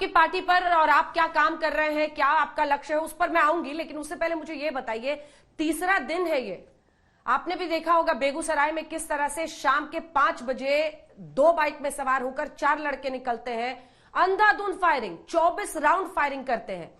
आपकी पार्टी पर और आप क्या काम कर रहे हैं, क्या आपका लक्ष्य है, उस पर मैं आऊंगी, लेकिन उससे पहले मुझे ये बताइए, तीसरा दिन है ये, आपने भी देखा होगा बेगूसराय में किस तरह से शाम के 5 बजे 2 बाइक में सवार होकर 4 लड़के निकलते हैं, अंधाधुंध फायरिंग, 24 राउंड फायरिंग करते हैं,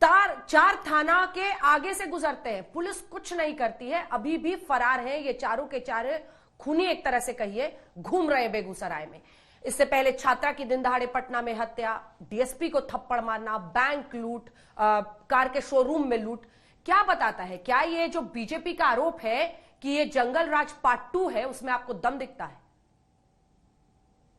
4 थाना के आगे से गुजरते हैं, पुलिस कुछ नहीं करती है, अभी भी फरार हैं ये चारों के चारों, खूनी एक तरह से कहिए, घूम रहे हैं बेगूसराय में। इससे पहले छात्रा की दिन दहाड़े पटना में हत्या, डीएसपी को थप्पड़ मारना, बैंक लूट, कार के शोरूम में लूट, क्या बताता है, क्या ये जो बीजेपी का आरोप है कि ये जंगल राज पार्ट 2 है, उसमें आपको दम दिखता है?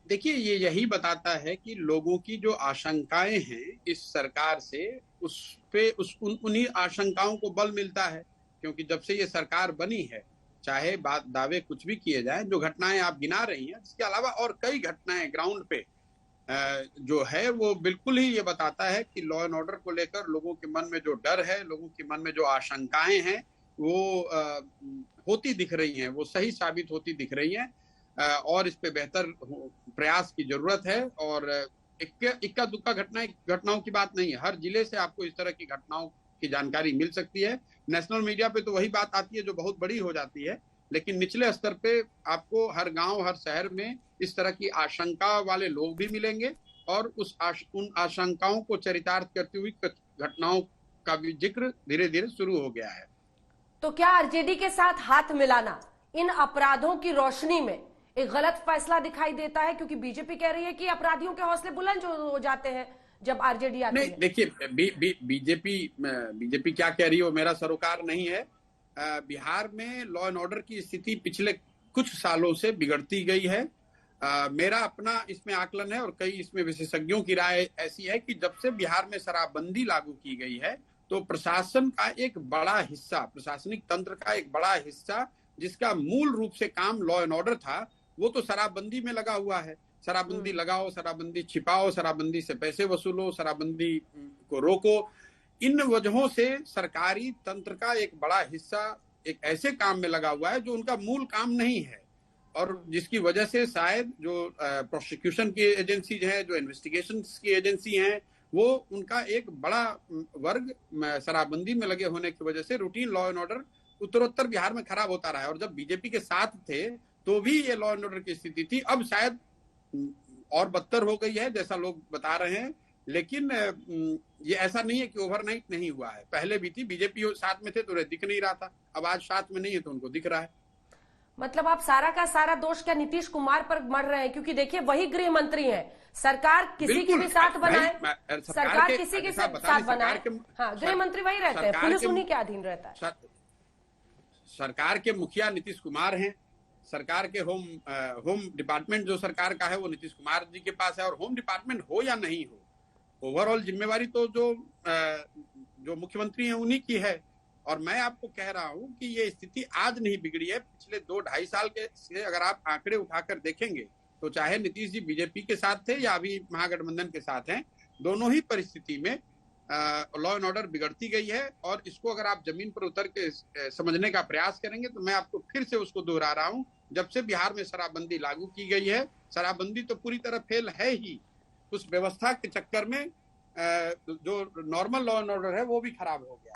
देखिए, ये यही बताता है कि लोगों की जो आशंकाएं हैं इस सरकार से, उस पे उन्हीं आशंकाओं को बल मिलता है। क्योंकि जब से ये सरकार बनी है, चाहे बात दावे कुछ भी किए जाएं, जो घटनाएं आप गिना रही हैं, इसके अलावा और कई घटनाएं ग्राउंड पे जो है वो बिल्कुल ही ये बताता है कि लॉ एंड ऑर्डर को लेकर लोगों के मन में जो डर है, लोगों के मन में जो आशंकाएं हैं, वो होती दिख रही हैं, वो सही साबित होती दिख रही हैं। और इस पे बेहतर प्रयास की जरूरत है। और इक्का दुक्का घटनाओं की बात नहीं है, हर जिले से आपको इस तरह की घटनाओं की जानकारी मिल सकती है। नेशनल मीडिया पे तो वही बात आती है जो बहुत बड़ी हो जाती है, लेकिन निचले स्तर पे आपको हर गांव, हर शहर में इस तरह की आशंका वाले लोग भी मिलेंगे, और उन आशंकाओं को चरितार्थ करती हुई घटनाओं का भी जिक्र धीरे धीरे शुरू हो गया है। तो क्या आरजेडी के साथ हाथ मिलाना इन अपराधों की रोशनी में एक गलत फैसला दिखाई देता है? क्योंकि बीजेपी कह रही है कि अपराधियों के हौसले बुलंद हो जाते हैं जब आरजेडी आती है। नहीं, देखिए, बीजेपी क्या कह रही है वो मेरा सरोकार नहीं है। बिहार में लॉ एंड ऑर्डर की स्थिति पिछले कुछ सालों से बिगड़ती गई है। मेरा अपना इसमें आकलन है और कई इसमें विशेषज्ञों की राय ऐसी है कि जब से बिहार में शराबबंदी लागू की गई है, तो प्रशासन का एक बड़ा हिस्सा, प्रशासनिक तंत्र का एक बड़ा हिस्सा, जिसका मूल रूप से काम लॉ एंड ऑर्डर था, वो तो शराबबंदी में लगा हुआ है। शराबबंदी लगाओ, शराबबंदी छिपाओ, शराबबंदी से पैसे वसूलो, शराबबंदी को रोको। इन वजहों से सरकारी तंत्र का एक बड़ा हिस्सा एक ऐसे काम में लगा हुआ है जो उनका मूल काम नहीं है, और जिसकी वजह से शायद जो प्रोसिक्यूशन की एजेंसीज हैं, जो इन्वेस्टिगेशन की एजेंसी हैं, वो उनका एक बड़ा वर्ग शराबबंदी में लगे होने की वजह से रूटीन लॉ एंड ऑर्डर उत्तरोत्तर बिहार में खराब होता रहा है। और जब बीजेपी के साथ थे तो भी ये लॉ एंड ऑर्डर की स्थिति थी, अब शायद और बदतर हो गई है जैसा लोग बता रहे हैं। लेकिन ये ऐसा नहीं है कि ओवरनाइट नहीं हुआ है, पहले भी थी, बीजेपी साथ में थे तो दिख नहीं रहा था, अब आज साथ में नहीं है तो उनको दिख रहा है। मतलब आप सारा का सारा दोष क्या नीतीश कुमार पर मर रहे हैं? क्योंकि देखिए वही गृह मंत्री हैं, सरकार किसी के भी साथ बनाए, सरकार किसी के साथ बनाए, हाँ, गृह मंत्री वही रहते हैं, पुलिस उन्हीं के अधीन रहता है। सरकार के मुखिया नीतीश कुमार हैं, सरकार के होम डिपार्टमेंट जो सरकार का है वो नीतीश कुमार जी के पास है, और होम डिपार्टमेंट हो या नहीं हो, ओवरऑल जिम्मेवारी तो जो मुख्यमंत्री हैं उन्हीं की है। और मैं आपको कह रहा हूं कि ये स्थिति आज नहीं बिगड़ी है, पिछले 2-2.5 साल के से अगर आप आंकड़े उठाकर देखेंगे तो चाहे नीतीश जी बीजेपी के साथ थे या अभी महागठबंधन के साथ हैं, दोनों ही परिस्थिति में लॉ एंड ऑर्डर बिगड़ती गई है। और इसको अगर आप जमीन पर उतर के समझने का प्रयास करेंगे तो मैं आपको फिर से उसको दोहरा रहा हूं, जब से बिहार में शराबबंदी लागू की गई है, शराबबंदी तो पूरी तरह फेल है ही, उस व्यवस्था के चक्कर में जो नॉर्मल लॉ एंड ऑर्डर है वो भी खराब हो गया।